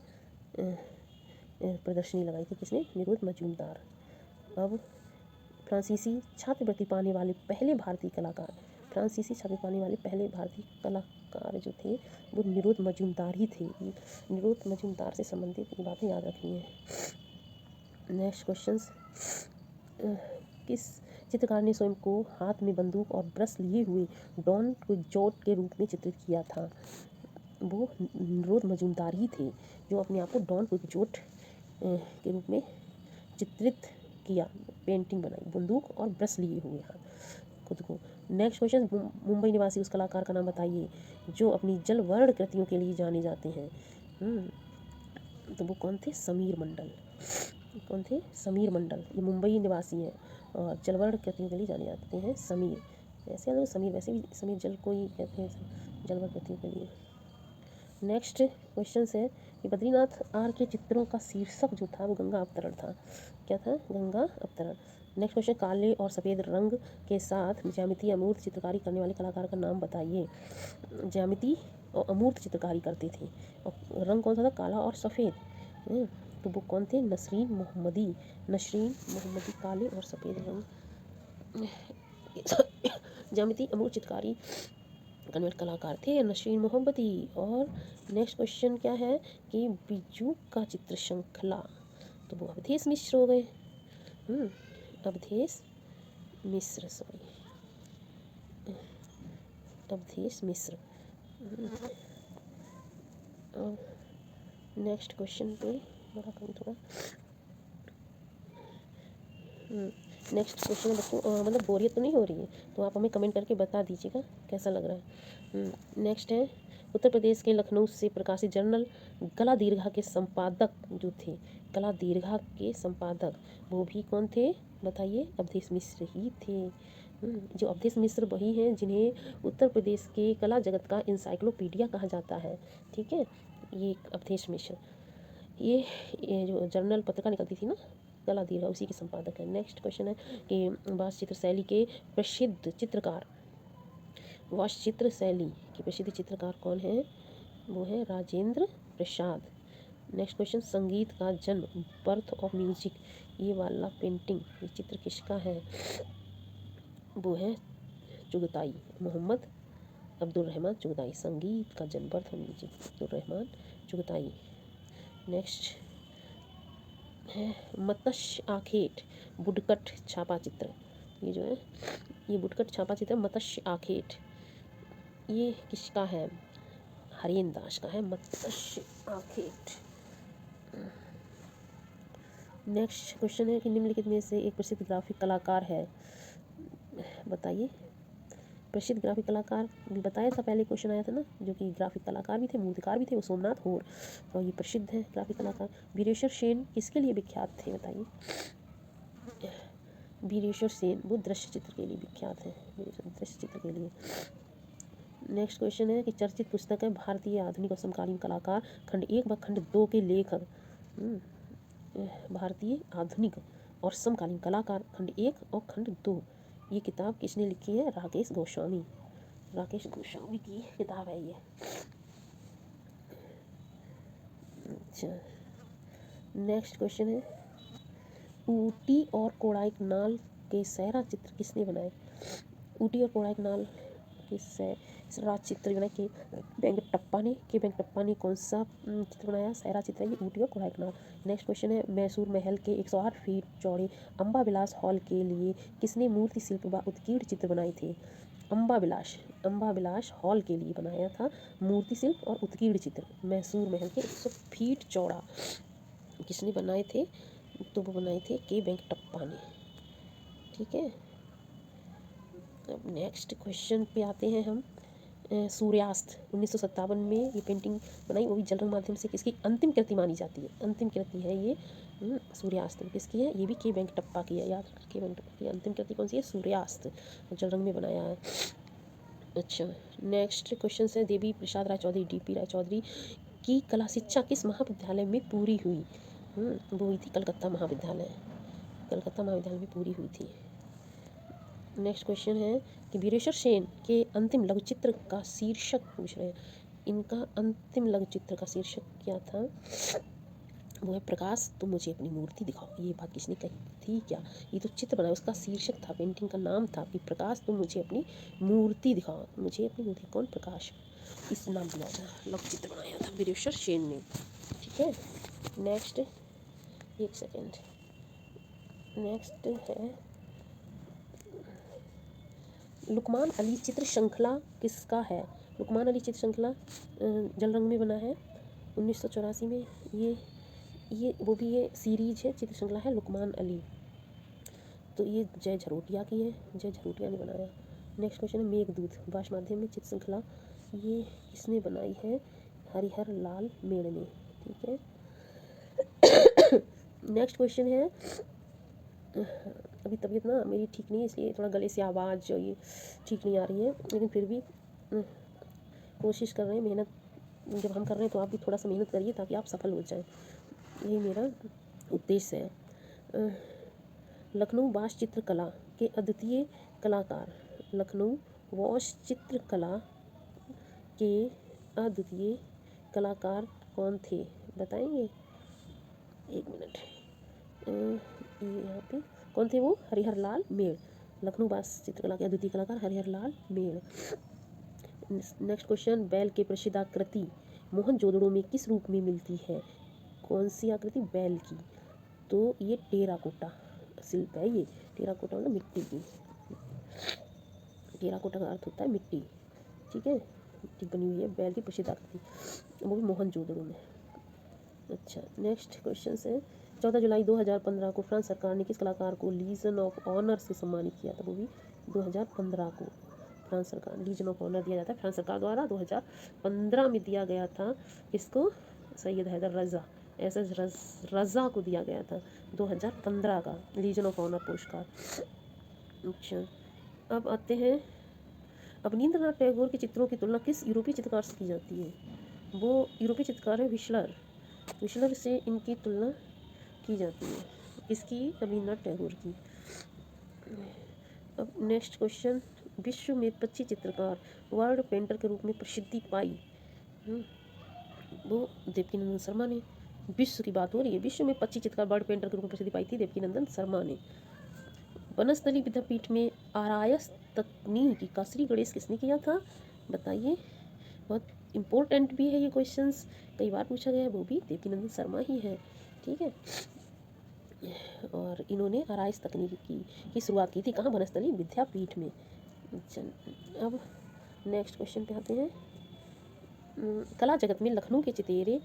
प्रदर्शनी लगाई थी किसने? निरुद्ध मजूमदार। अब फ्रांसीसी छात्रवृत्ति पाने वाले पहले भारतीय कलाकार जो थे वो निरुद्ध मजूमदार ही थे। निरुद्ध मजूमदार से संबंधित ये बातें याद रखनी है। नेक्स्ट क्वेश्चंस, किस चित्रकार ने स्वयं को हाथ में बंदूक और ब्रश लिए हुए डॉन क्विक्सोट के रूप में चित्रित किया था? वो निरुद्ध मजूमदार ही थे जो अपने आप को डॉन क्विक्सोट के रूप में चित्रित किया, पेंटिंग बनाई, बंदूक और ब्रश लिए हुए हाथ खुद को। नेक्स्ट क्वेश्चन, मुंबई निवासी उस कलाकार का नाम बताइए जो अपनी जलवर्ण कृतियों के लिए जाने जाते हैं। तो वो कौन थे? समीर मंडल। ये मुंबई निवासी हैं और जलवर्ण कृतियों के लिए जाने जाते हैं समीर। ऐसे अलग समीर, वैसे भी समीर जल को ही कहते हैं जलवर्ण कृतियों के लिए। नेक्स्ट क्वेश्चन है कि बद्रीनाथ आर के चित्रों का शीर्षक जो था वो गंगा अवतरण था। क्या था? गंगा अवतरण। नेक्स्ट क्वेश्चन, काले और सफ़ेद रंग के साथ ज्यामिति अमूर्त चित्रकारी करने वाले कलाकार का नाम बताइए। ज्यामिति और अमूर्त चित्रकारी करते थे और रंग कौन सा था? काला और सफ़ेद। तो वो कौन थे? नसरीन मोहम्मदी। काले और सफ़ेद रंग ज्यामिति अमूर्त चित्रकारी कन्वर्ट कलाकार थे नसरीन मोहम्मदी। और नेक्स्ट क्वेश्चन क्या है कि बिजू का चित्र श्रृंखला, तो वो अवधेश मिश्र हो गए। अवधेश मिश्र। और नेक्स्ट क्वेश्चन पे बड़ा कम थोड़ा। नेक्स्ट क्वेश्चन है बच्चों, मतलब बोरियत तो नहीं हो रही है तो आप हमें कमेंट करके बता दीजिएगा कैसा लग रहा है। नेक्स्ट है उत्तर प्रदेश के लखनऊ से प्रकाशित जर्नल कला दीर्घा के संपादक जो थे, कला दीर्घा के संपादक वो भी कौन थे? बताइए। अवधेश मिश्र ही थे। जो अवधेश मिश्र वही हैं जिन्हें उत्तर प्रदेश के कला जगत का इंसाइक्लोपीडिया कहा जाता है। ठीक है, ये अवधेश मिश्र, ये जो जर्नल पत्रिका निकलती थी ना कला दीर्घा, उसी के संपादक है। नेक्स्ट क्वेश्चन है कि बास चित्र शैली के प्रसिद्ध चित्रकार वॉश चित्र शैली के प्रसिद्ध चित्रकार कौन है? वो है राजेंद्र प्रसाद। नेक्स्ट क्वेश्चन, संगीत का जन्म, बर्थ ऑफ म्यूजिक, ये वाला पेंटिंग, ये चित्र किसका है? वो है चुगताई, मोहम्मद अब्दुल रहमान चुगताई। संगीत का जन्म, birth of music, Abdul Rahman Chughtai. Next है मत्स्य आखेट बुडकट छापा चित्र, ये जो है ये बुडकट छापा चित्र मत्स्य आखेट, ये किसका है? हरियन दास का है मत्स्य आखेट। नेक्स्ट क्वेश्चन है कि निम्नलिखित में से एक प्रसिद्ध ग्राफिक कलाकार है, बताइए। प्रसिद्ध ग्राफिक कलाकार भी बताया था, पहले क्वेश्चन आया था ना, जो कि ग्राफिक कलाकार भी थे, मूर्तिकार भी थे, वो सोमनाथ होर, और ये प्रसिद्ध है ग्राफिक कलाकार। वीरेश्वर सेन किसके लिए विख्यात थे, बताइए। वीरेश्वर सेन वो दृश्य चित्र के लिए विख्यात है, दृश्य चित्र के लिए। नेक्स्ट क्वेश्चन है कि चर्चित पुस्तक है भारतीय आधुनिक और समकालीन कलाकार खंड 1 व खंड 2 के लेखक। भारतीय आधुनिक और समकालीन कलाकार खंड 1 और खंड 2, ये किताब किसने लिखी है? राकेश गोस्वामी, राकेश गोस्वामी की किताब है ये। अच्छा, नेक्स्ट क्वेश्चन है ऊटी और कोडाइकनाल के सैरा चित्र किसने बनाए? ऊटी और कोडाइकनाल के सैरा चित्र बनाए के वेंकटप्पा ने। के वेंकटप्पा ने कौन सा चित्र बनाया? सैरा चित्र है ये, ऊटी और कोडाइकनाल। नेक्स्ट क्वेश्चन है मैसूर महल के 108 फीट चौड़े अम्बा विलास हॉल के लिए किसने मूर्ति शिल्प व उत्कीर्ण चित्र बनाए थे? अम्बा विलास हॉल के लिए बनाया था मूर्ति शिल्प और उत्कीर्ण चित्र। मैसूर महल के 100 फीट चौड़ा किसने बनाए थे? तो वो बनाए थे के वेंकटप्पा ने, ठीक है। अब नेक्स्ट क्वेश्चन पे आते हैं हम। सूर्यास्त 1957 में ये पेंटिंग बनाई, वो भी जल रंग माध्यम से, किसकी अंतिम कृति मानी जाती है? अंतिम कृति है ये सूर्यास्त, किसकी है? ये भी के वेंकटप्पा की है, याद के वेंकटप्पा की अंतिम कृति कौन सी है? सूर्यास्त, जल रंग में बनाया है। अच्छा, नेक्स्ट क्वेश्चन है देवी प्रसाद राय चौधरी, डीपी राय चौधरी की कला शिक्षा किस महाविद्यालय में पूरी हुई? वो हुई थी कलकत्ता महाविद्यालय में पूरी हुई थी। नेक्स्ट क्वेश्चन है कि वीरेश्वर सेन के अंतिम लघुचित्र का शीर्षक पूछ रहे हैं। इनका अंतिम लघुचित्र का शीर्षक क्या था? वो है प्रकाश तुम मुझे अपनी मूर्ति दिखाओ। ये बात किसने कही थी? क्या ये तो चित्र बनाया, उसका शीर्षक था, पेंटिंग का नाम था कि प्रकाश तुम मुझे अपनी मूर्ति दिखाओ, मुझे अपनी मूर्ति। कौन? प्रकाश, इस नाम दिया था, लघुचित्र बनाया था वीरेश्वर सेन ने, ठीक है। नेक्स्ट, एक सेकेंड, नेक्स्ट है लुकमान अली चित्र श्रृंखला किसका है? लुकमान अली चित्र श्रृंखला जल रंग में बना है 1984 में। ये वो भी ये सीरीज है, चित्र श्रृंखला है लुकमान अली, तो ये जय झरोटिया की है, जय झरोटिया ने बनाया। नेक्स्ट क्वेश्चन है मेघदूत भाष माध्यम में चित्र श्रृंखला, ये किसने बनाई है? हरिहर लाल मेड़ ने, ठीक है। नेक्स्ट क्वेश्चन है, अभी तबीयत ना मेरी ठीक नहीं है, इसलिए थोड़ा गले से आवाज़ जो ये ठीक नहीं आ रही है, लेकिन फिर भी कोशिश कर रहे हैं, मेहनत जब हम कर रहे हैं तो आप भी थोड़ा सा मेहनत करिए ताकि आप सफल हो जाएं, यही मेरा उद्देश्य है। लखनऊ वास्तु चित्रकला के अद्वितीय कलाकार, लखनऊ वास्तु चित्रकला के अद्वितीय कलाकार कौन थे, बताएंगे? एक मिनट, यहाँ पे कौन थे वो? हरिहर लाल मेड़, लखनऊ वास्तु चित्रकला के अद्वितीय कलाकार हरिहर लाल मेड़। नेक्स्ट क्वेश्चन, बैल के प्रसिद्ध आकृति मोहनजोदड़ो में किस रूप में मिलती है? कौन सी आकृति? बैल की, तो ये टेराकोटा शिल्प है, ये टेराकोटा मतलब मिट्टी की, टेराकोटा का अर्थ होता है मिट्टी, ठीक है, मिट्टी बनी हुई है बैल की प्रसिद्ध आकृति, वो भी मोहनजोदड़ो में। अच्छा, नेक्स्ट क्वेश्चन है 14 जुलाई 2015 को फ्रांस सरकार ने किस कलाकार को लीजन ऑफ ऑनर से सम्मानित किया था? वो भी 2015 को फ्रांस सरकार, लीजन ऑफ ऑनर दिया जाता है फ्रांस सरकार द्वारा, 2015 में दिया गया था। किसको? सैयद हैदर रज़ा, SS रज़ा को दिया गया था 2015 का लीजन ऑफ ऑनर पुरस्कार। अच्छा, अब आते हैं, अब रवींद्रनाथ टैगोर के चित्रों की तुलना किस यूरोपीय चित्रकार से की जाती है? वो यूरोपीय चित्रकार है विशलर से इनकी तुलना की जाती है, इसकी? रवींद्रनाथ टैगोर की। अब नेक्स्ट क्वेश्चन, विश्व में 25 चित्रकार वर्ल्ड पेंटर के रूप में प्रसिद्धि पाई। वो देवकीनंदन शर्मा ने। विश्व की बात हो रही है, विश्व में 25 चित्रकार वर्ल्ड पेंटर के रूप में प्रसिद्धि पाई थी देवकीनंदन शर्मा ने। वनस्थली विद्यापीठ में आरआईएस तकनीक का श्री गणेश किसने किया था, बताइए। बहुत इम्पोर्टेंट भी है ये क्वेश्चंस, कई बार पूछा गया है, वो भी देवकीनंदन शर्मा ही है। ठीक है, और इन्होंने आरआईएस तकनीक की शुरुआत की थी कहाँ, वनस्थली विद्यापीठ में। चल अब नेक्स्ट क्वेश्चन पे आते हैं। कला जगत में लखनऊ के चितेरे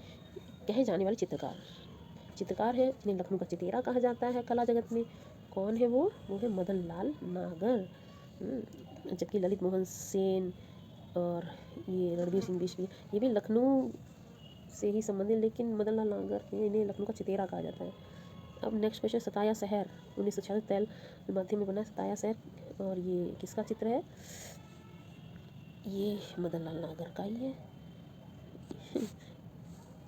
कहे जाने वाले चित्रकार है जिन्हें लखनऊ का चितेरा कहा जाता है कला जगत में। कौन है वो है मदन लाल नागर। जबकि ललित मोहन सेन और ये रणवीर सिंह बिश्नोई ये भी लखनऊ से ही संबंधित, लेकिन मदन लाल नागर इन्हें लखनऊ का चितेरा कहा जाता है। अब नेक्स्ट क्वेश्चन, सताया शहर 1946 तैल माध्यम में बना सताया शहर, और ये किसका चित्र है, ये मदन लाल नागर का ही है।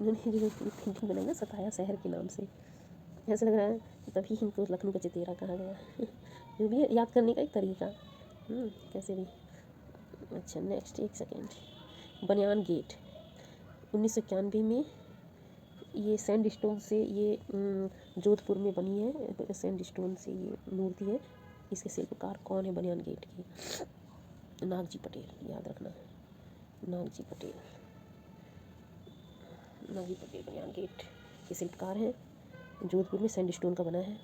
उन्होंने जो पेंटिंग बनाई ना सताया शहर के नाम से, ऐसा लग रहा है तभी इनको लखनऊ का चितेरा कहा गया। जो भी याद करने का एक तरीका, कैसे भी। अच्छा नेक्स्ट, एक सेकेंड, बनियान गेट 1991 में ये सैंड स्टोन से, ये जोधपुर में बनी है, सैंड स्टोन से ये मूर्ति है। इसके शिल्पकार कौन है बनियान गेट की, नागजी पटेल, याद रखना, नागजी पटेल बनियान गेट के शिल्पकार हैं, जोधपुर में सैंड स्टोन का बना है।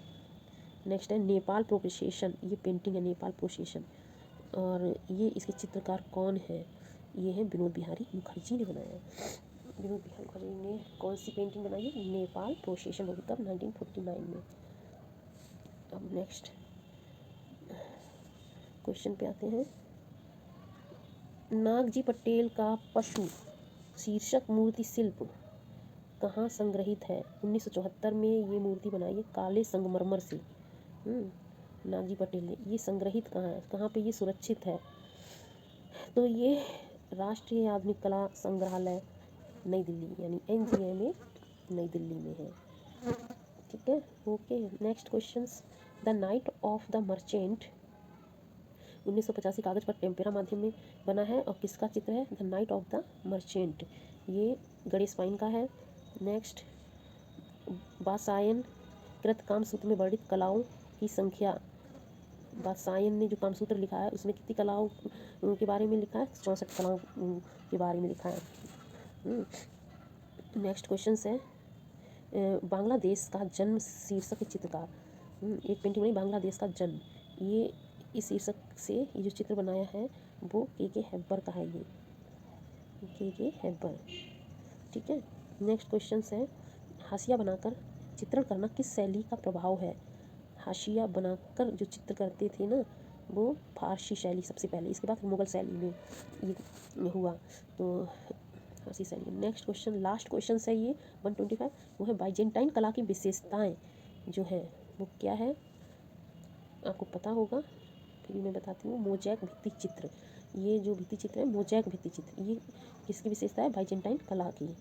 नेक्स्ट है नेपाल प्रोसेशन, ये पेंटिंग है नेपाल प्रोसेशन, और ये इसके चित्रकार कौन है, ये है विनोद बिहारी मुखर्जी ने बनाया है। विनोद बिहारी मुखर्जी ने कौन सी पेंटिंग बनाई है, नेपाल प्रोसेशन, होगी कब, 1949 में। अब नेक्स्ट क्वेश्चन पे आते हैं। नागजी पटेल का पशु शीर्षक मूर्ति शिल्प कहाँ संग्रहित है, 1974 में ये मूर्ति बनाई है काले संगमरमर से। नागजी पटेल ने, ये संग्रहित कहाँ है, कहाँ पे ये सुरक्षित है, तो ये राष्ट्रीय आधुनिक कला संग्रहालय नई दिल्ली यानी NGMA नई दिल्ली में है। ठीक है, okay. Next questions, the night of the merchant 1985 कागज पर टेम्पेरा माध्यम में बना है, और किसका चित्र है, the night of the merchant, ये गणेश पाइन का है। नेक्स्ट, वात्सायन कृत कामसूत्र में वर्णित कलाओं की संख्या, वात्सायन ने जो कामसूत्र लिखा है उसमें कितनी कलाओं के बारे में लिखा है, 64 कलाओं के बारे में लिखा है। नेक्स्ट क्वेश्चन है, बांग्लादेश का जन्म शीर्षक चित्रकार, एक पेंटिंग बनी बांग्लादेश का जन्म, ये इस शीर्षक से ये जो चित्र बनाया है वो के हैबर का है, ये के हैबर। ठीक है, नेक्स्ट क्वेश्चन है, हाशिया बनाकर चित्रण करना किस शैली का प्रभाव है, हाशिया बनाकर जो चित्र करते थे ना वो फारसी शैली सबसे पहले, इसके बाद मुगल शैली में ये हुआ, तो फारसी शैली। नेक्स्ट क्वेश्चन, लास्ट क्वेश्चन है ये 125, वो है बाइजेंटाइन कला की विशेषताएं जो है वो क्या है, आपको पता होगा, फिर मैं बताती हूँ। मोजैक भित्ति चित्र, ये जो भित्ति चित्र है मोजैक भित्ति चित्र, ये किसकी विशेषता है, बाइजेंटाइन कला की।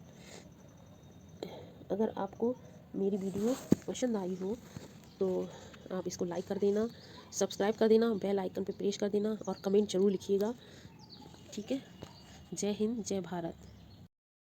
अगर आपको मेरी वीडियो पसंद आई हो तो आप इसको लाइक कर देना, सब्सक्राइब कर देना, बेल आइकन पे प्रेस कर देना, और कमेंट जरूर लिखिएगा। ठीक है, जय हिंद, जय भारत।